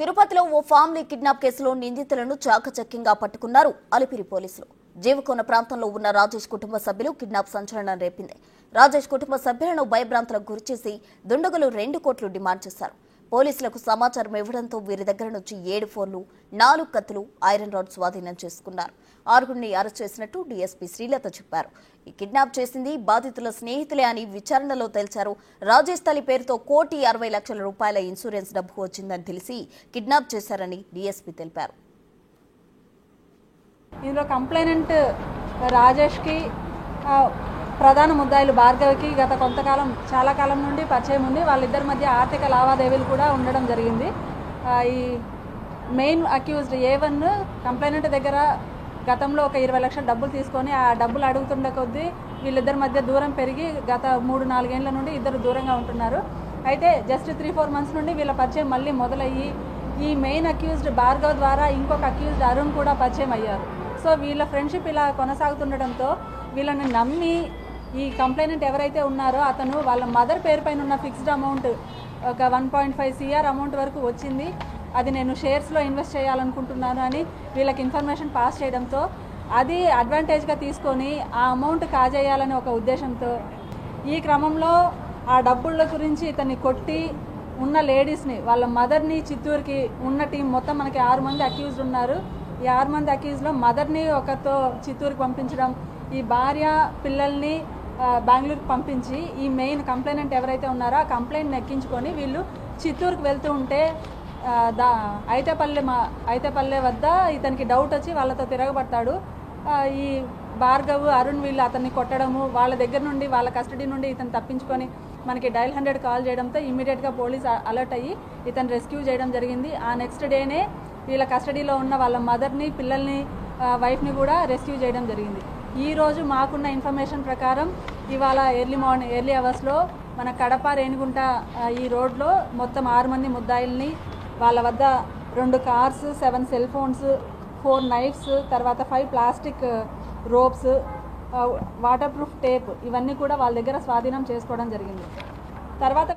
తిరుపతిలో ఓ family kidnap కేసులో నిందితులను చాకచక్యంగా పట్టుకున్నారు అలిపిరి పోలీసులు. జీవకోన ప్రాంతంలో ఉన్న రాజేష్ కుటుంబ సభ్యులు కిడ్నాప్ సంచలనం రేపింది. రాజేష్ కుటుంబ సభ్యులను భయభ్రాంతులకు గురిచేసి దుండగులు 2 కోట్లు డిమాండ్ చేశారు. పోలీసులకు సమాచారం ఇవ్వడంతో వీరి దగ్గర నుంచి 7 ఫోన్లు, 4 కత్తులు, ఐరన్ రాడ్ స్వాధీనం చేసుకున్నారు. 6గురిని అరెస్ట్ చేసినట్టు డీఎస్పీ శ్రీలత చెప్పారు. ఈ కిడ్నాప్ చేసింది బాధితుల స్నేహితులే అని విచారణలో తేల్చారు. రాజేష్ తల్లి పేరుతో ₹1,60,00,000 ఇన్సూరెన్స్ డబ్బు వచ్చిందని తెలిసి కిడ్నాప్ చేశారని డీఎస్పీ తెలిపారు. ఇందులో కంప్లైనెంట్ రాజేష్కి ప్రధాన ముద్దాయిలు భార్గవికి గత చాలా కాలం నుండి పరిచయం ఉంది. వాళ్ళిద్దరి మధ్య ఆర్థిక లావాదేవీలు కూడా ఉండడం జరిగింది. ఈ మెయిన్ అక్యూజ్డ్ A1 కంప్లైనెంట్ దగ్గర గతంలో ఒక 20 లక్షల డబ్బులు తీసుకొని ఆ డబ్బులు అడుగుతుండే కొద్దీ వీళ్ళిద్దరి మధ్య దూరం పెరిగి గత 3-4 ఏళ్ల నుండి ఇద్దరు దూరంగా ఉంటున్నారు. అయితే జస్ట్ 3-4 మంత్స్ నుండి వీళ్ళ పరిచయం మళ్ళీ మొదలయ్యి ఈ మెయిన్ అక్యూజ్డ్ భార్గవ్ ద్వారా ఇంకొక అక్యూజ్డ్ అరుణ్ కూడా పరిచయం అయ్యారు. సో వీళ్ళ ఫ్రెండ్షిప్ ఇలా కొనసాగుతుండటంతో వీళ్ళని నమ్మి ఈ కంప్లైనెంట్ ఎవరైతే ఉన్నారో అతను వాళ్ళ మదర్ పేరు పైన ఉన్న ఫిక్స్డ్ అమౌంట్ ఒక 1.5 CR అమౌంట్ వరకు వచ్చింది, అది నేను షేర్స్లో ఇన్వెస్ట్ చేయాలనుకుంటున్నాను అని వీళ్ళకి ఇన్ఫర్మేషన్ పాస్ చేయడంతో అది అడ్వాంటేజ్గా తీసుకొని ఆ అమౌంట్ కాజేయాలని ఒక ఉద్దేశంతో ఈ క్రమంలో ఆ డబ్బుల గురించి ఇతన్ని కొట్టి ఉన్న లేడీస్ని వాళ్ళ మదర్ని చిత్తూరుకి ఉన్న టీం మొత్తం మనకి 6 మంది అక్యూజ్డ్ ఉన్నారు. ఈ 6 మంది అక్యూజ్లో మదర్ని ఒకరితో చిత్తూరుకి పంపించడం, ఈ భార్య పిల్లల్ని బెంగళూరుకి పంపించి ఈ మెయిన్ కంప్లైనెంట్ ఎవరైతే ఉన్నారో ఆ కంప్లైంట్ని ఎక్కించుకొని వీళ్ళు చిత్తూరుకి వెళ్తూ ఉంటే ఐతేపల్లె వద్ద ఇతనికి డౌట్ వచ్చి వాళ్ళతో తిరగబడతాడు. ఈ భార్గవ్ అరుణ్ వీళ్ళు అతన్ని కొట్టడము, వాళ్ళ దగ్గర నుండి వాళ్ళ కస్టడీ నుండి ఇతను తప్పించుకొని మనకి డయల్ 100 కాల్ చేయడంతో ఇమీడియట్గా పోలీస్ అలర్ట్ అయ్యి ఇతను రెస్క్యూ చేయడం జరిగింది. ఆ నెక్స్ట్ డేనే వీళ్ళ కస్టడీలో ఉన్న వాళ్ళ మదర్ని, పిల్లల్ని, వైఫ్ని కూడా రెస్క్యూ చేయడం జరిగింది. ఈరోజు మాకున్న ఇన్ఫర్మేషన్ ప్రకారం ఇవాళ ఎర్లీ అవర్స్లో మన కడప రేణిగుంట ఈ రోడ్లో మొత్తం 6 మంది ముద్దాయిల్ని, వాళ్ళ వద్ద 2 కార్స్, 7 సెల్ ఫోన్స్, 4 నైఫ్స్, తర్వాత 5 plastic ropes, water proof tape ఇవన్నీ కూడా వాళ్ళ దగ్గర స్వాధీనం చేసుకోవడం జరిగింది. తర్వాత